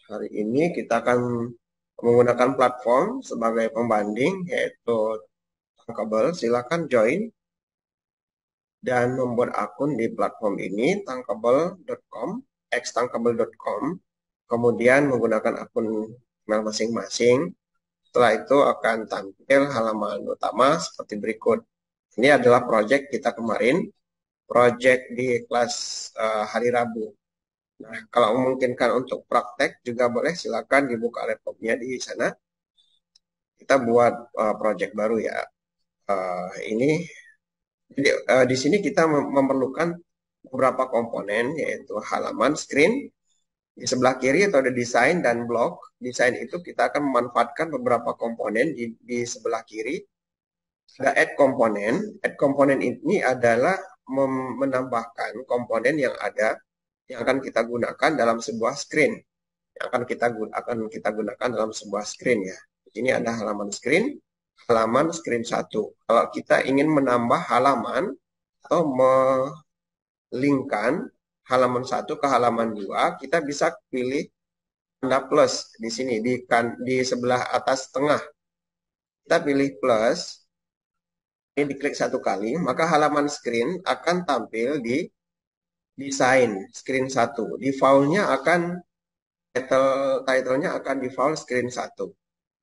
Hari ini kita akan menggunakan platform sebagai pembanding, yaitu Tankable. Silakan join dan membuat akun di platform ini, tankable.com, xtankable.com. Kemudian menggunakan akun email masing-masing. Setelah itu akan tampil halaman utama seperti berikut. Ini adalah project kita kemarin, project di kelas hari Rabu. Nah, kalau memungkinkan untuk praktek juga boleh, silakan dibuka laptopnya di sana. Kita buat project baru ya. Ini jadi di sini kita memerlukan beberapa komponen, yaitu halaman, screen. Di sebelah kiri itu ada desain dan blok. Desain itu kita akan memanfaatkan beberapa komponen di sebelah kiri. Ada add komponen. Add komponen ini adalah menambahkan komponen yang ada yang akan kita gunakan dalam sebuah screen. Yang akan kita gunakan dalam sebuah screen ya. Ini ada halaman screen 1. Kalau kita ingin menambah halaman atau melingkan halaman 1 ke halaman 2, kita bisa pilih tanda plus di sini di sebelah atas tengah. Kita pilih plus, ini diklik 1 kali, maka halaman screen akan tampil di desain screen 1. Defaultnya akan title-nya akan default screen 1.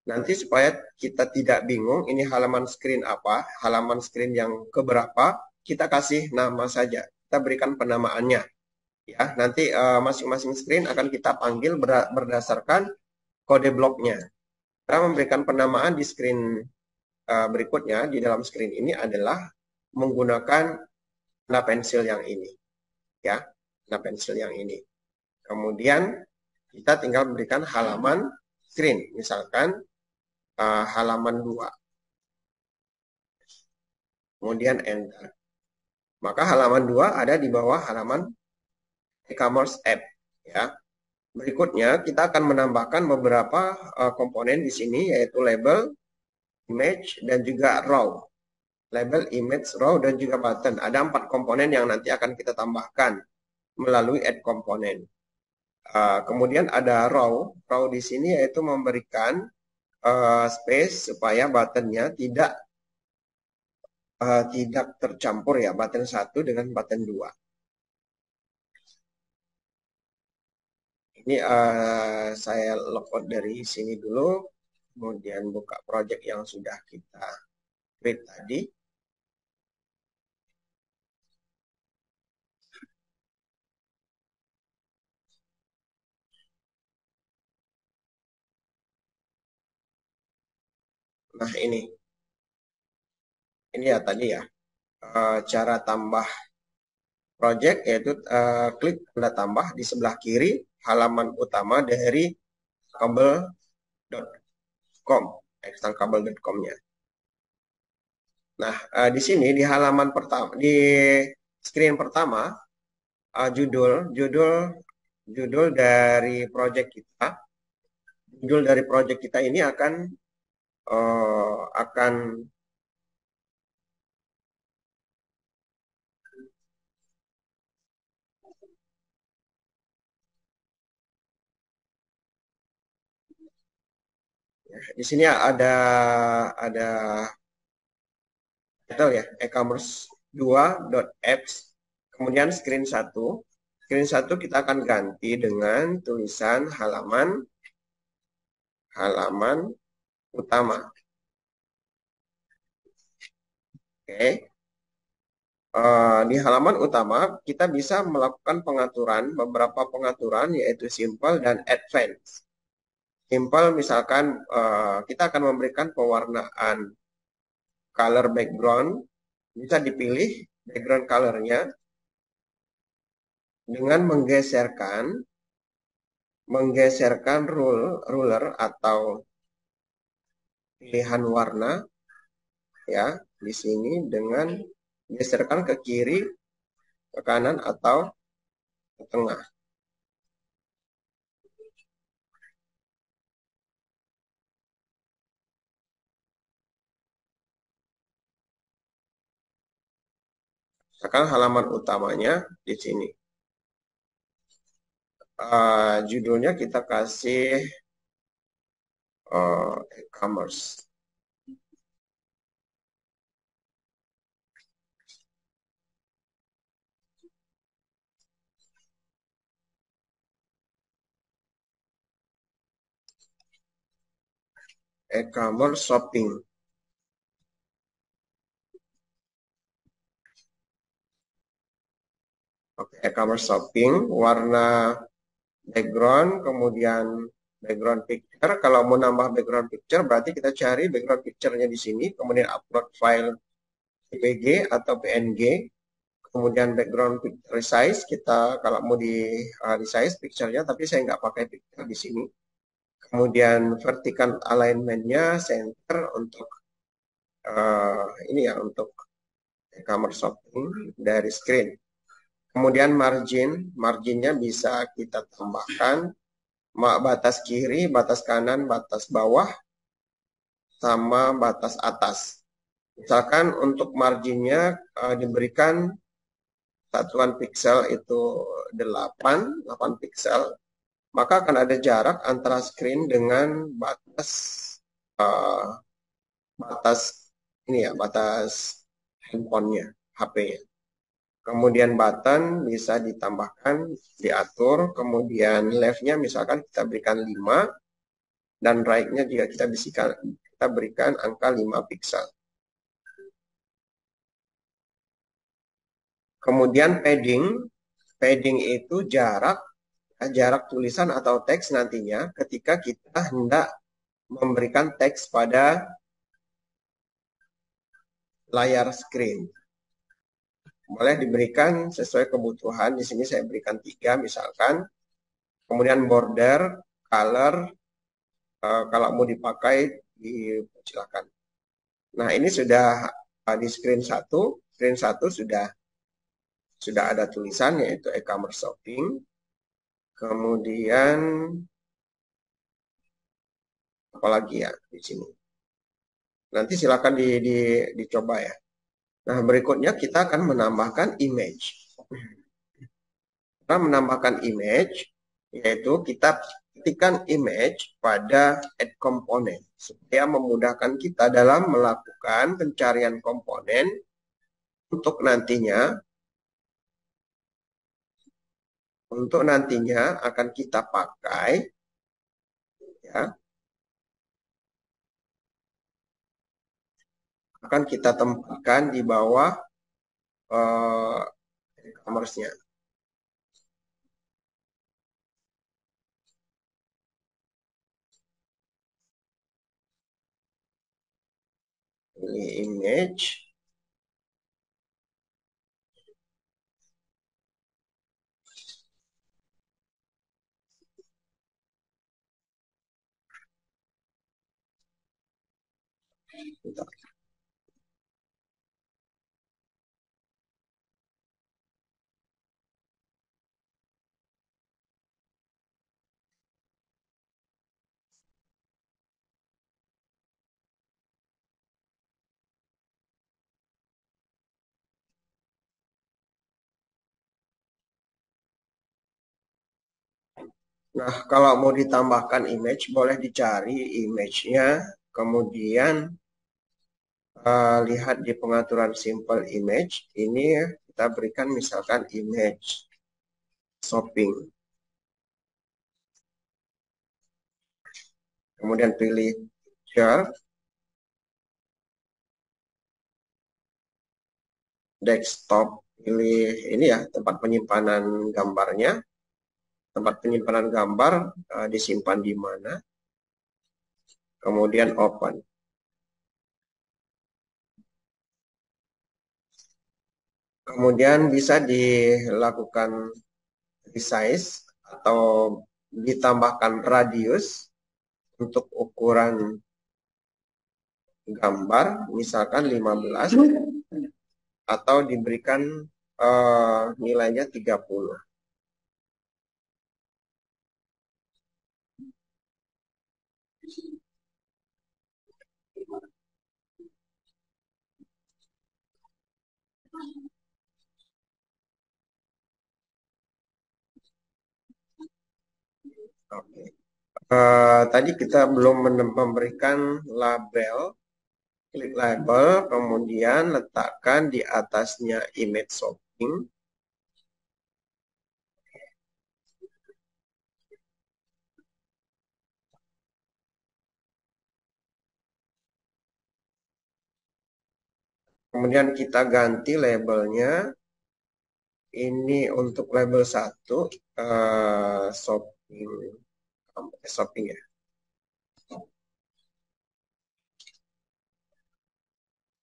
Nanti supaya kita tidak bingung ini halaman screen apa, halaman screen yang keberapa, kita kasih nama saja. Kita berikan penamaannya. Ya, nanti masing-masing screen akan kita panggil berdasarkan kode bloknya. Kita memberikan penamaan di screen berikutnya, di dalam screen ini adalah menggunakan tanda pensil yang ini. Ya, tanda pensil yang ini. Kemudian kita tinggal memberikan halaman screen, misalkan halaman 2. Kemudian enter. Maka halaman 2 ada di bawah halaman e-commerce app ya. Berikutnya kita akan menambahkan beberapa komponen di sini, yaitu label, image, dan juga raw. Label, image, raw, dan juga button. Ada 4 komponen yang nanti akan kita tambahkan melalui add komponen. Kemudian ada raw. Raw di sini yaitu memberikan space supaya buttonnya tidak tercampur ya, button 1 dengan button 2. Ini saya logout dari sini dulu, kemudian buka project yang sudah kita create tadi. Nah ini ya tadi ya, cara tambah project, yaitu klik tanda tambah di sebelah kiri halaman utama dari tankable.com, tankable.com-nya. Nah, di sini di halaman pertama, di screen pertama, judul dari project kita, ini akan di sini ada title ya, e-commerce 2.apps, kemudian screen 1. Screen 1 kita akan ganti dengan tulisan halaman utama. Oke. Di halaman utama kita bisa melakukan beberapa pengaturan, yaitu simple dan advance. Simple misalkan kita akan memberikan pewarnaan color background, bisa dipilih background colornya dengan menggeserkan ruler atau pilihan warna ya di sini, dengan geserkan ke kiri, ke kanan, atau ke tengah. Sekarang halaman utamanya di sini. judulnya kita kasih e-commerce. E-commerce shopping. Oke, e-commerce shopping, warna background, kemudian background picture. Kalau mau nambah background picture, berarti kita cari background picture-nya di sini, kemudian upload file JPG atau PNG, kemudian background picture size, kita kalau mau di resize picture-nya, tapi saya nggak pakai picture di sini. Kemudian vertical alignment-nya center untuk ini ya, untuk e-commerce shopping dari screen. Kemudian marginnya bisa kita tambahkan batas kiri, batas kanan, batas bawah, sama batas atas. Misalkan untuk marginnya diberikan satuan pixel itu 8 pixel, maka akan ada jarak antara screen dengan batas uh, batas ini ya, batas handphonenya, HP-nya. Kemudian button bisa ditambahkan, diatur, kemudian left-nya misalkan kita berikan 5, dan right-nya juga kita berikan angka 5 pixel. Kemudian padding itu jarak tulisan atau teks nantinya ketika kita hendak memberikan teks pada layar screen. Boleh diberikan sesuai kebutuhan. Di sini saya berikan 3 misalkan. Kemudian border, color, kalau mau dipakai silakan. Nah, ini sudah di screen 1. Screen 1 sudah ada tulisan yaitu e-commerce shopping. Kemudian apalagi ya di sini. Nanti silakan dicoba ya. Nah, berikutnya kita akan menambahkan image. Kita menambahkan image, yaitu kita ketikkan image pada add component, supaya memudahkan kita dalam melakukan pencarian komponen untuk nantinya akan kita pakai ya, akan kita tempatkan di bawah e-commerce-nya. Ini image. Bentar. Nah, kalau mau ditambahkan image, boleh dicari image-nya, kemudian lihat di pengaturan simple image, ini kita berikan misalkan image shopping. Kemudian pilih picture, desktop, pilih ini ya, tempat penyimpanan gambarnya. Tempat penyimpanan gambar disimpan di mana. Kemudian open. Kemudian bisa dilakukan resize atau ditambahkan radius untuk ukuran gambar, misalkan 15, atau diberikan nilainya 30. Oke. Tadi kita belum memberikan label. Klik label, kemudian letakkan di atasnya image shopping. Kemudian kita ganti labelnya. Ini untuk label 1, shopping, shopping ya.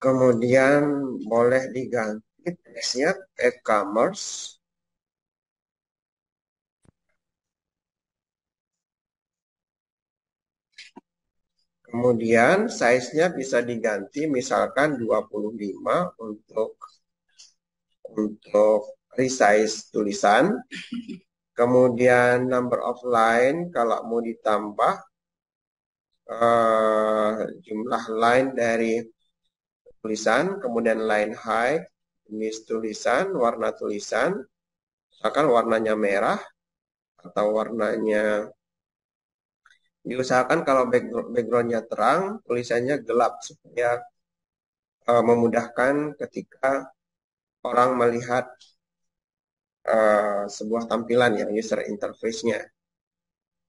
Kemudian boleh diganti teksnya e-commerce. Kemudian size-nya bisa diganti misalkan 25 untuk resize tulisan. Kemudian number of line kalau mau ditambah jumlah line dari tulisan, kemudian line height, jenis tulisan, warna tulisan, misalkan warnanya merah atau warnanya diusahakan kalau backgroundnya terang, tulisannya gelap supaya memudahkan ketika orang melihat sebuah tampilan ya, user interface-nya.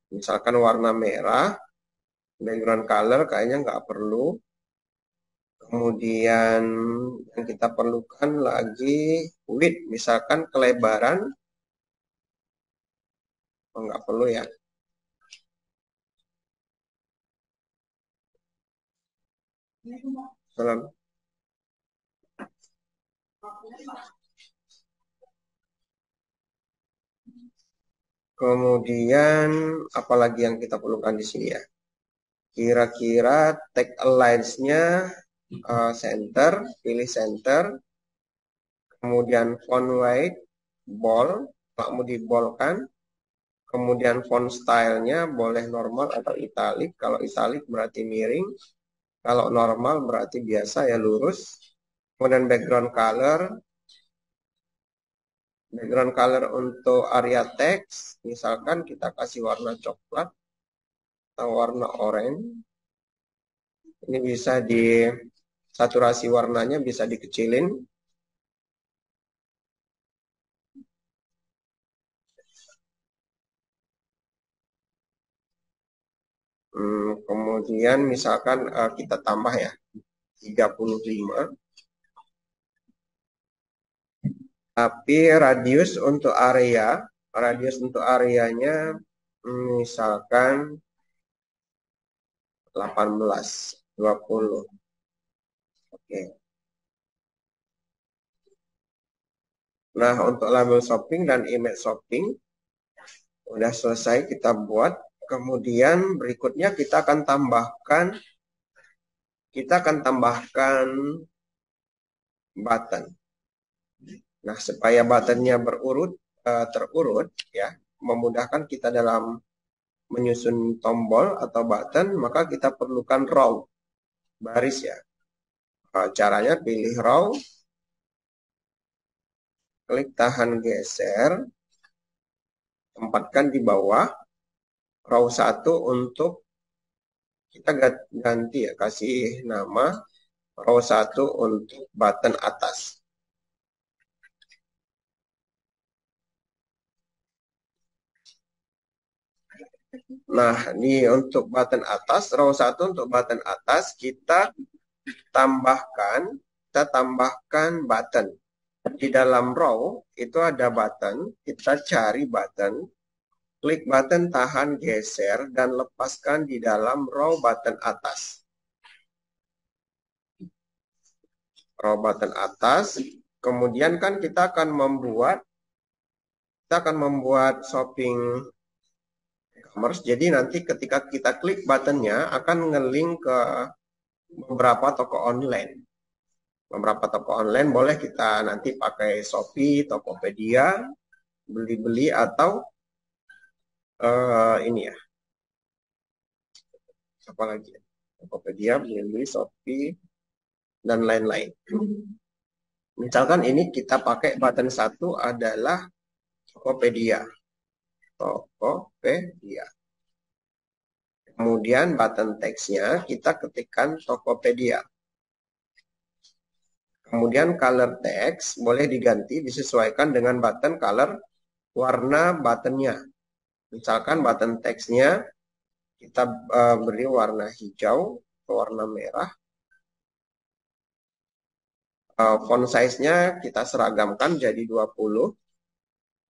Misalkan warna merah, background color kayaknya nggak perlu. Kemudian yang kita perlukan lagi width, misalkan kelebaran, nggak perlu ya. Salam. Kemudian apalagi yang kita perlukan di sini ya? Kira-kira tag align-nya center, pilih center. Kemudian font weight, bold, kalau mau dibolkan. Kemudian font style-nya boleh normal atau italic. Kalau italic berarti miring. Kalau normal berarti biasa ya lurus. Kemudian background color. Background color untuk area text. Misalkan kita kasih warna coklat atau warna oranye. Ini bisa di saturasi warnanya bisa dikecilin. Kemudian misalkan kita tambah ya 35. Tapi radius untuk areanya misalkan 18, 20. Oke. Nah, untuk label shopping dan image shopping udah selesai kita buat. Kemudian berikutnya kita akan tambahkan button. Nah, supaya buttonnya terurut ya, memudahkan kita dalam menyusun tombol atau button, maka kita perlukan row, baris ya. Caranya pilih row, klik tahan geser, tempatkan di bawah, row 1 untuk kita ganti ya, kasih nama row 1 untuk button atas. Nah, untuk button atas, row 1 untuk button atas, kita tambahkan button. Di dalam row itu ada button, kita cari button, klik button tahan geser dan lepaskan di dalam row button atas. Row button atas, kemudian kan kita akan membuat shopping e-commerce. Jadi nanti ketika kita klik buttonnya akan nge-link ke beberapa toko online. Beberapa toko online boleh kita nanti pakai Shopee, Tokopedia, beli-beli atau ini ya. Apa lagi? Tokopedia, beli-beli, Shopee, dan lain-lain. Misalkan ini kita pakai button 1 adalah Tokopedia. Tokopedia. Kemudian button teksnya kita ketikkan Tokopedia. Kemudian color text boleh diganti disesuaikan dengan button color warna buttonnya. Misalkan button teksnya kita beri warna hijau atau warna merah. Font size-nya kita seragamkan jadi 20.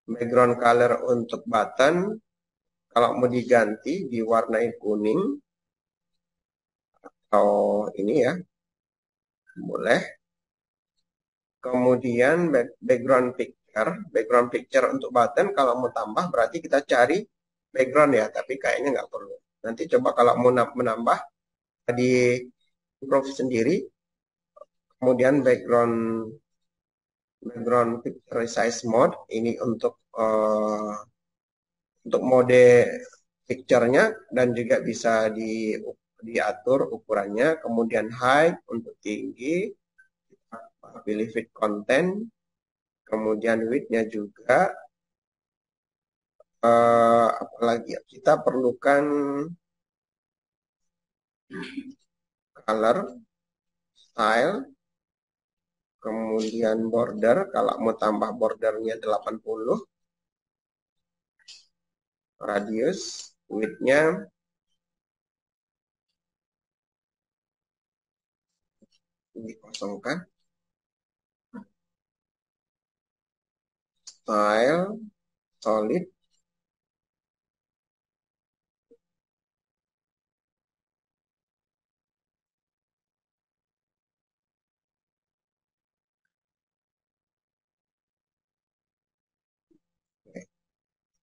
Background color untuk button kalau mau diganti diwarnai kuning atau ini ya, boleh. Kemudian background picture untuk button kalau mau tambah berarti kita cari background ya, tapi kayaknya nggak perlu. Nanti coba kalau mau menambah di improve sendiri. Kemudian background picture size mode ini untuk mode picture-nya dan juga bisa diatur ukurannya. Kemudian height untuk tinggi, pilih fit content, kemudian width-nya juga. Apalagi kita perlukan color, style, kemudian border, kalau mau tambah bordernya 80, radius, width-nya dikosongkan, style, solid,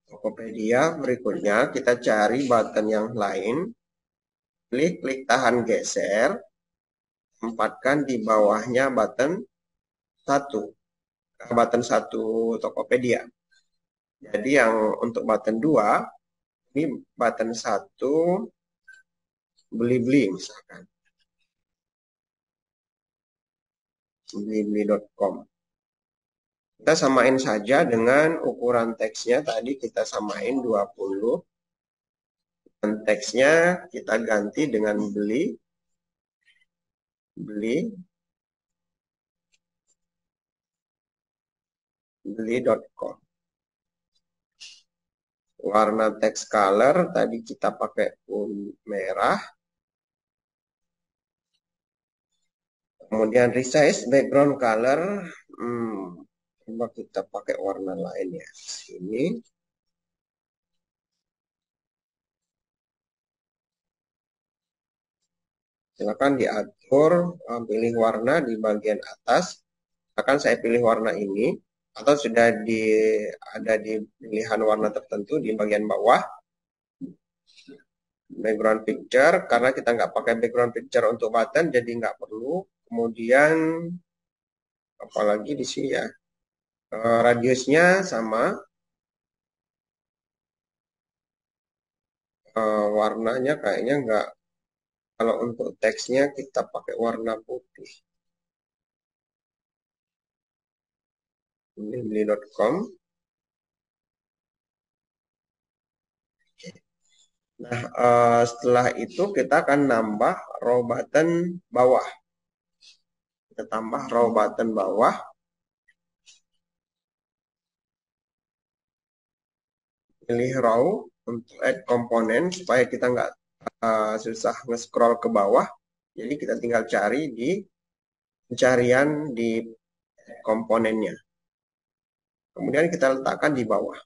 Tokopedia. Berikutnya kita cari button yang lain, klik tahan geser, tempatkan di bawahnya button 1 Tokopedia. Jadi yang untuk button 2 ini button 1 beli-beli misalkan, blibli.com. Kita samain saja dengan ukuran teksnya, tadi kita samain 20. Dan teksnya kita ganti dengan beli.com. Warna text color tadi kita pakai merah. Kemudian resize background color, coba kita pakai warna lain ya. Sini. Silakan diatur, pilih warna di bagian atas. Akan saya pilih warna ini, atau sudah ada di pilihan warna tertentu di bagian bawah. Background picture, karena kita nggak pakai background picture untuk button, jadi nggak perlu. Kemudian, apalagi di sini ya, radiusnya sama. Warnanya kayaknya nggak. Kalau untuk teksnya kita pakai warna putih. Beli.com. Nah, setelah itu kita akan nambah row button bawah. Kita tambah row button bawah. Pilih row untuk add komponen supaya kita nggak susah nge-scroll ke bawah. Jadi kita tinggal cari di pencarian di komponennya. Kemudian kita letakkan di bawah.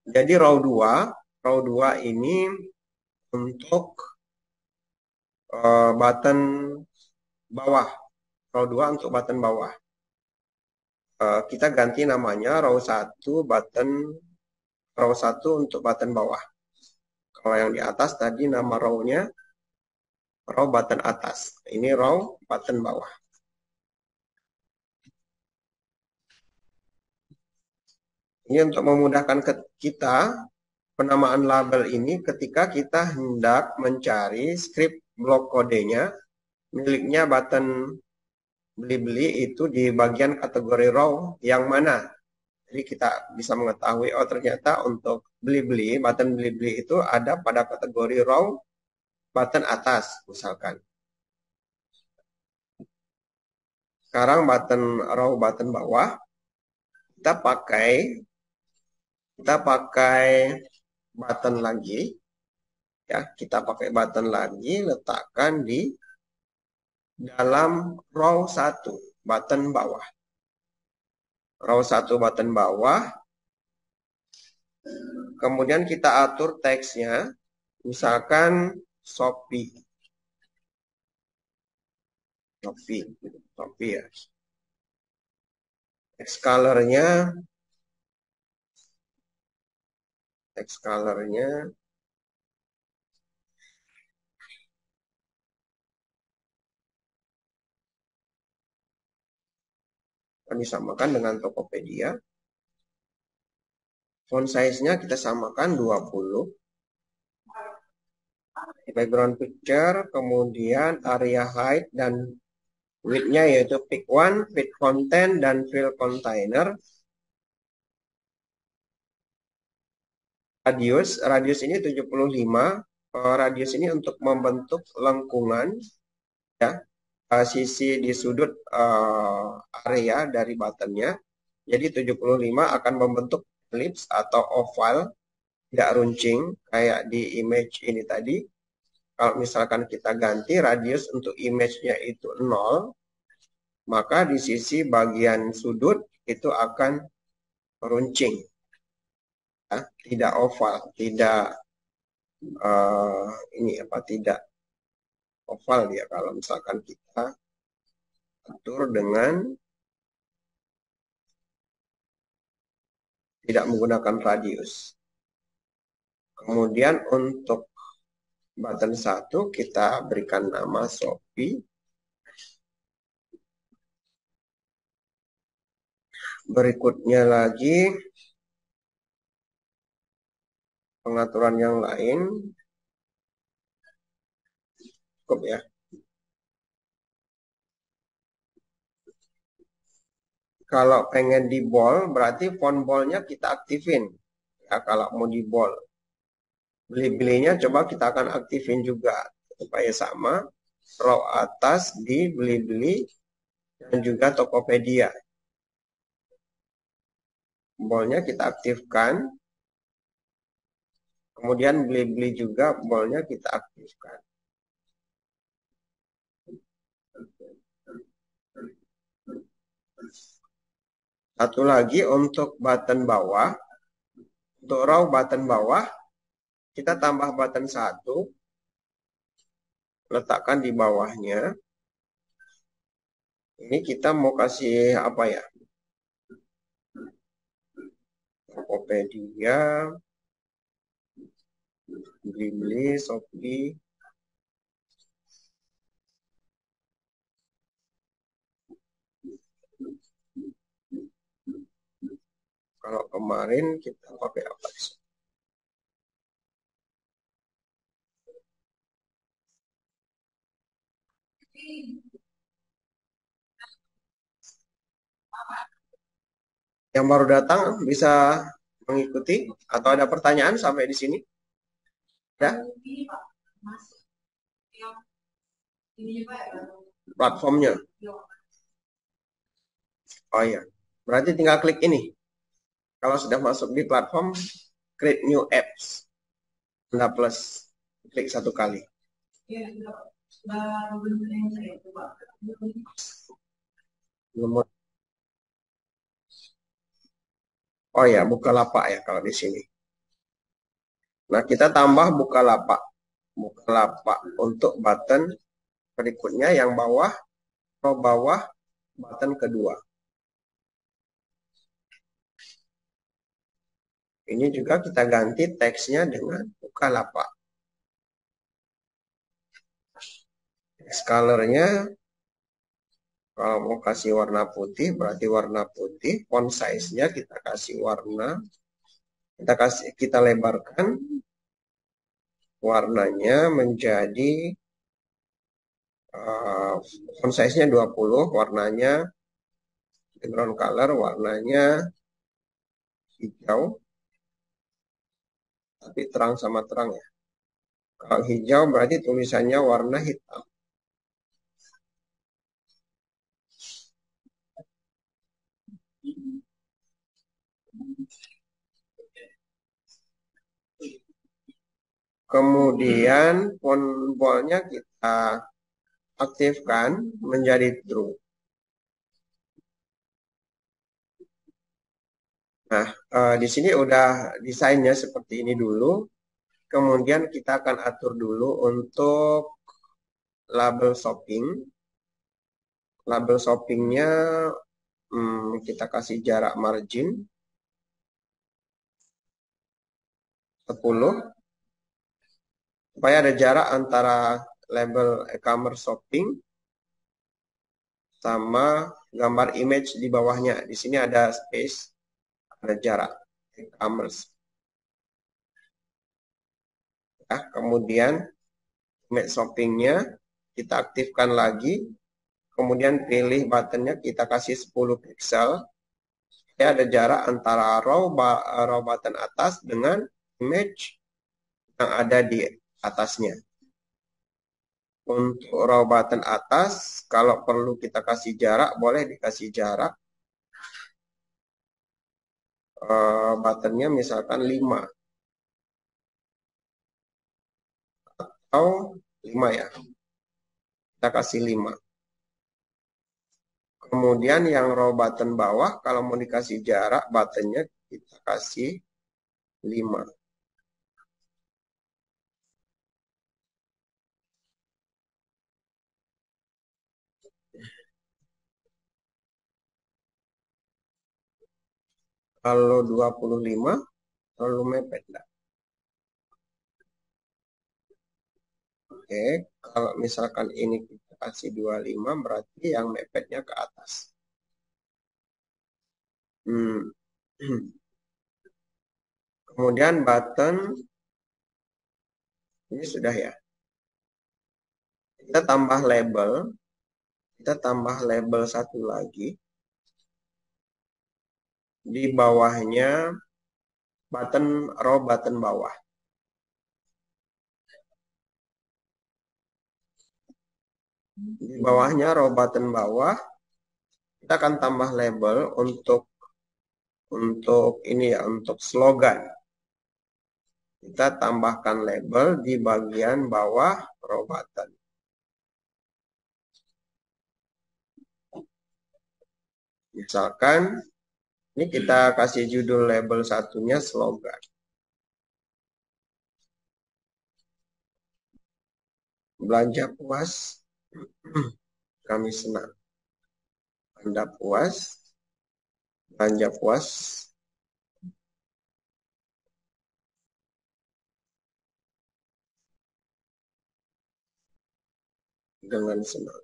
Jadi row 2 ini untuk button bawah. Row 2 untuk button bawah. Kita ganti namanya row 1 untuk button bawah. Kalau yang di atas tadi nama row-nya row button atas. Ini row button bawah. Ini untuk memudahkan kita penamaan label ini ketika kita hendak mencari script blok kodenya miliknya button beli-beli itu di bagian kategori row yang mana. Jadi kita bisa mengetahui, oh ternyata untuk beli-beli, button beli-beli itu ada pada kategori row button atas misalkan. Sekarang button row button bawah, kita pakai button lagi, ya kita pakai button lagi, letakkan di dalam row 1 button bawah. Row 1 button bawah, kemudian kita atur teksnya, misalkan Shopee ya. Text colornya disamakan dengan Tokopedia. Font size-nya kita samakan 20. Background picture, kemudian area height dan width-nya yaitu pick one, fit content, dan fill container. Radius ini 75. Radius ini untuk membentuk lengkungan, ya, sisi di sudut area dari buttonnya. Jadi 75 akan membentuk ellipse atau oval, tidak runcing kayak di image ini tadi. Kalau misalkan kita ganti radius untuk image-nya itu 0, maka di sisi bagian sudut itu akan runcing, ya, tidak oval, tidak tidak oval dia kalau misalkan kita atur dengan tidak menggunakan radius. Kemudian untuk button 1 kita berikan nama Shopee. Berikutnya lagi pengaturan yang lain. Cukup ya. Kalau pengen di bold, berarti font boldnya kita aktifin. Ya, kalau mau di bold. Beli-belinya coba kita akan aktifin juga. Supaya sama. Row atas di beli-beli dan juga Tokopedia. Boldnya kita aktifkan. Kemudian beli-beli juga boldnya kita aktifkan. Satu lagi untuk button bawah. Untuk row button bawah, kita tambah button 1. Letakkan di bawahnya. Ini kita mau kasih apa ya? Tokopedia, beli-beli, Shopee. Kalau kemarin kita pakai apa? Yang baru datang bisa mengikuti atau ada pertanyaan sampai di sini? Ada? Platformnya. Oh iya. Berarti tinggal klik ini. Kalau sudah masuk di platform, create new apps. Tanda plus. Klik 1 kali. Nomor. Oh ya, Bukalapak ya kalau di sini. Nah, kita tambah Bukalapak. Bukalapak untuk button berikutnya yang bawah, row bawah, button kedua. Ini juga kita ganti teksnya dengan Bukalapak. Text colornya, kalau mau kasih warna putih, berarti warna putih. Font size-nya kita kasih warna. Kita lebarkan warnanya menjadi font size-nya 20, warnanya background color warnanya hijau, tapi terang sama terang ya. Kalau hijau berarti tulisannya warna hitam. Kemudian font boldnya kita aktifkan menjadi true. Nah, di sini udah desainnya seperti ini dulu. Kemudian kita akan atur dulu untuk label shopping. Label shoppingnya kita kasih jarak margin 10 supaya ada jarak antara label e-commerce shopping sama gambar image di bawahnya. Di sini ada space, ada jarak e-commerce. Ya, kemudian image shoppingnya kita aktifkan lagi. Kemudian pilih buttonnya kita kasih 10 pixel. Ya, ada jarak antara raw button atas dengan image yang ada di atasnya. Untuk raw button atas, kalau perlu kita kasih jarak, boleh dikasih jarak. Buttonnya misalkan 5 atau 5 ya. Kita kasih 5. Kemudian yang raw button bawah, kalau mau dikasih jarak, buttonnya kita kasih 5. Kalau 25, terlalu mepet enggak? Oke, kalau misalkan ini kita kasih 25, berarti yang mepetnya ke atas. Kemudian button, ini sudah ya. Kita tambah satu lagi. Di bawahnya raw button bawah. Di bawahnya raw button bawah, kita akan tambah label untuk ini ya, untuk slogan. Kita tambahkan label di bagian bawah raw button. Misalkan ini kita kasih judul label satunya slogan. Belanja puas, kami senang. Anda puas, belanja puas, dengan senang.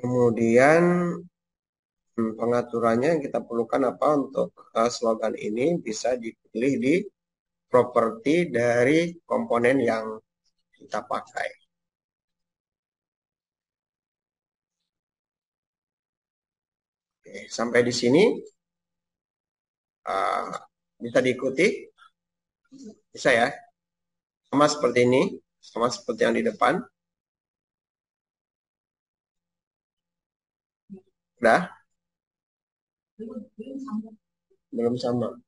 Kemudian pengaturannya yang kita perlukan apa untuk slogan ini bisa dipilih di properti dari komponen yang kita pakai. Oke, sampai di sini bisa diikuti, bisa ya, sama seperti ini, sama seperti yang di depan. Udah? Belum sama.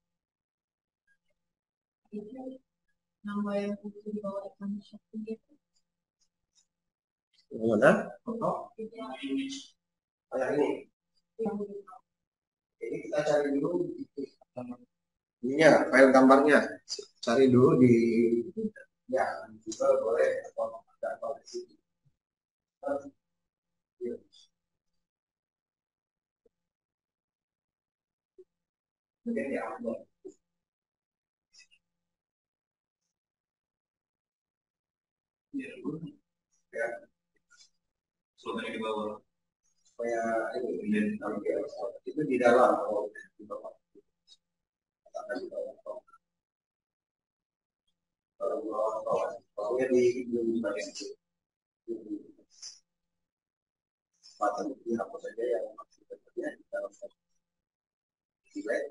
Gimana? Kayak ini. Jadi kita cari dulu ini ya, file gambarnya. Cari dulu di ya, juga boleh atau ada apa di sini. Jadi upload. Ya. Slogan di bawah. supaya ini itu di dalam di bawah. Katakan di bawah. Kalau di bawah, bawahnya di bagian sini. Kesempatan ini apa saja yang masih terjadi di dalam nilai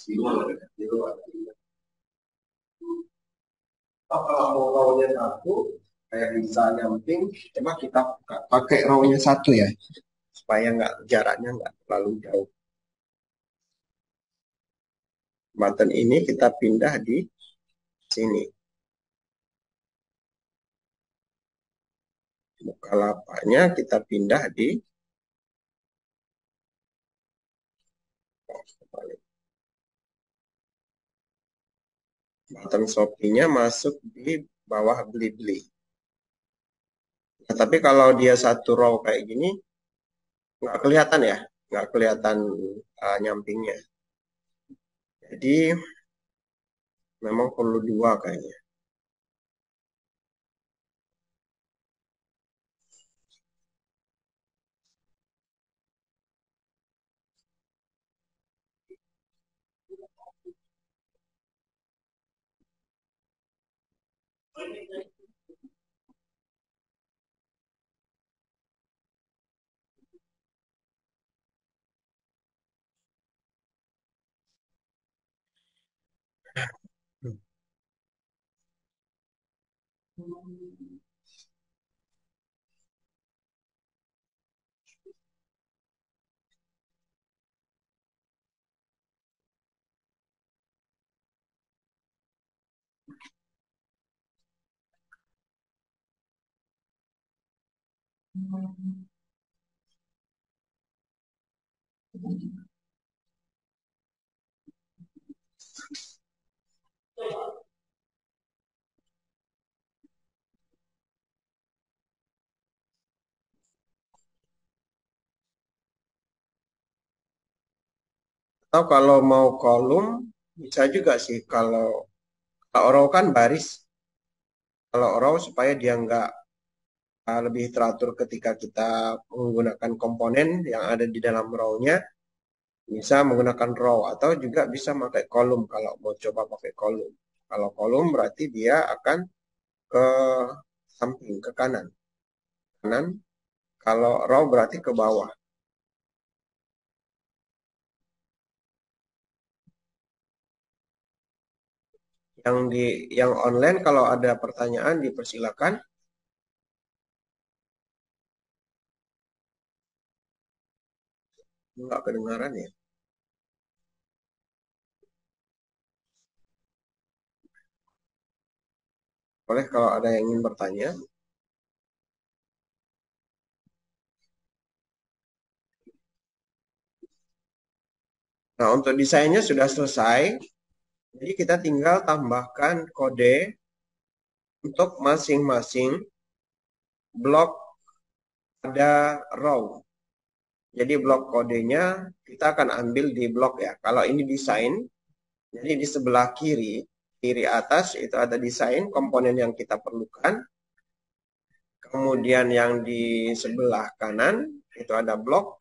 di luar, di luar. Kalau mau rawnya satu, kayak bisa nyamping, coba kita pakai rawnya satu ya, supaya nggak jaraknya nggak terlalu jauh. Button ini kita pindah di sini. Bukalapanya kita pindah di button Shopee-nya masuk di bawah beli-beli. Nah, tapi kalau dia satu row kayak gini, nggak kelihatan ya, nggak kelihatan nyampingnya. Jadi memang perlu dua kayaknya. Atau kalau mau kolom, bisa juga sih. Kalau row kan baris. Kalau row supaya dia nggak lebih teratur ketika kita menggunakan komponen yang ada di dalam row-nya, bisa menggunakan row atau juga bisa pakai kolom kalau mau coba pakai kolom. Kalau kolom berarti dia akan ke samping, ke kanan. Kanan, kalau row berarti ke bawah. Yang online kalau ada pertanyaan dipersilakan. Enggak kedengaran ya. Boleh kalau ada yang ingin bertanya. Nah, untuk desainnya sudah selesai. Jadi kita tinggal tambahkan kode untuk masing-masing blok pada row. Jadi blok kodenya kita akan ambil di blok ya. Kalau ini desain, jadi di sebelah kiri atas itu ada desain komponen yang kita perlukan. Kemudian yang di sebelah kanan itu ada blok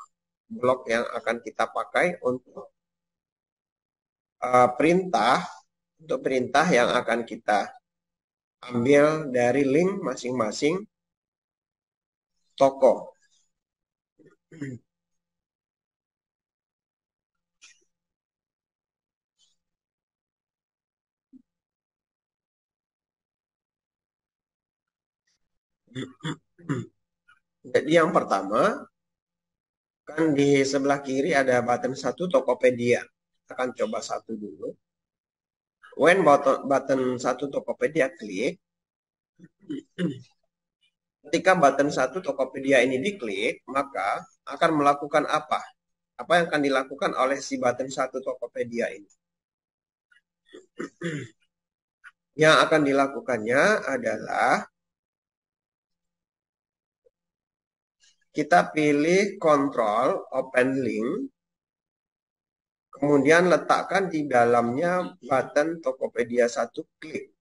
yang akan kita pakai untuk perintah yang akan kita ambil dari link masing-masing toko. Jadi yang pertama, kan di sebelah kiri ada button satu Tokopedia. Kita akan coba satu dulu. When button satu Tokopedia klik, ketika button satu Tokopedia ini diklik, maka akan melakukan apa? Apa yang akan dilakukan oleh si button satu Tokopedia ini? Yang akan dilakukannya adalah kita pilih kontrol open link, kemudian letakkan di dalamnya button Tokopedia 1 klik.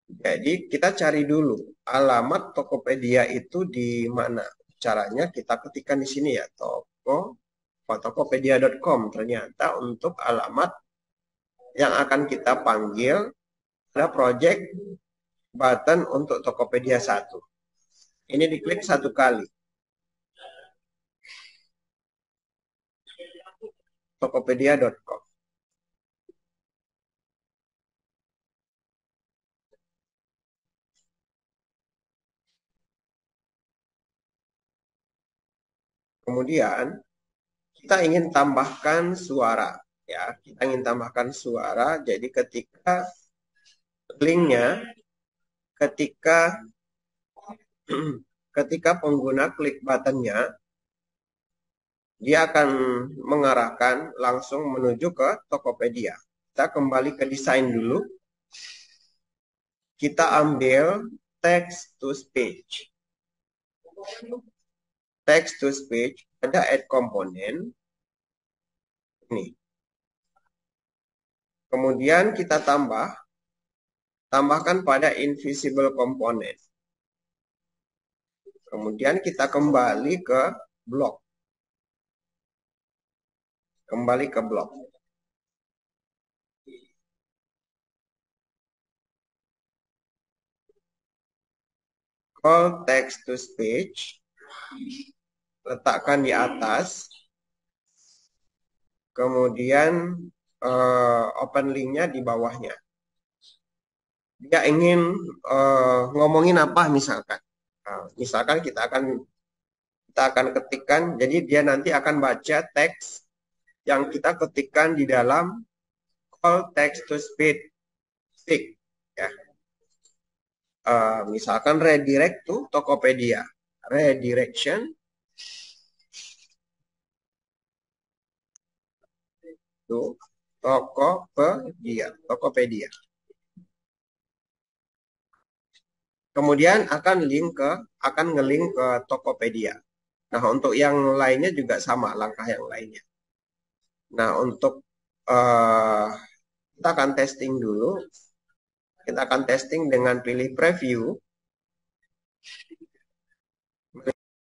Jadi kita cari dulu alamat Tokopedia itu di mana. Caranya kita ketikkan di sini ya, tokopedia.com. Ternyata untuk alamat yang akan kita panggil ada project button untuk Tokopedia 1. Ini diklik satu kali. Tokopedia.com. Kemudian kita ingin tambahkan suara, ya. Kita ingin tambahkan suara. Jadi linknya, ketika ketika pengguna klik buttonnya, dia akan mengarahkan langsung menuju ke Tokopedia. Kita kembali ke desain dulu. Kita ambil text to speech. Text to speech ada add komponen. Ini. Kemudian kita tambahkan pada invisible component. Kemudian kita kembali ke blok. Kembali ke blok. Call text to speech. Letakkan di atas. Kemudian open linknya di bawahnya. Dia ingin ngomongin apa misalkan. Misalkan kita akan ketikkan, jadi dia nanti akan baca teks yang kita ketikkan di dalam call text to speech. Ya. Misalkan redirect to Tokopedia. Redirection to Tokopedia. Kemudian akan ngelink ke Tokopedia. Nah, untuk yang lainnya juga sama langkah yang lainnya. Nah, untuk kita akan testing dulu. Kita akan testing dengan pilih preview.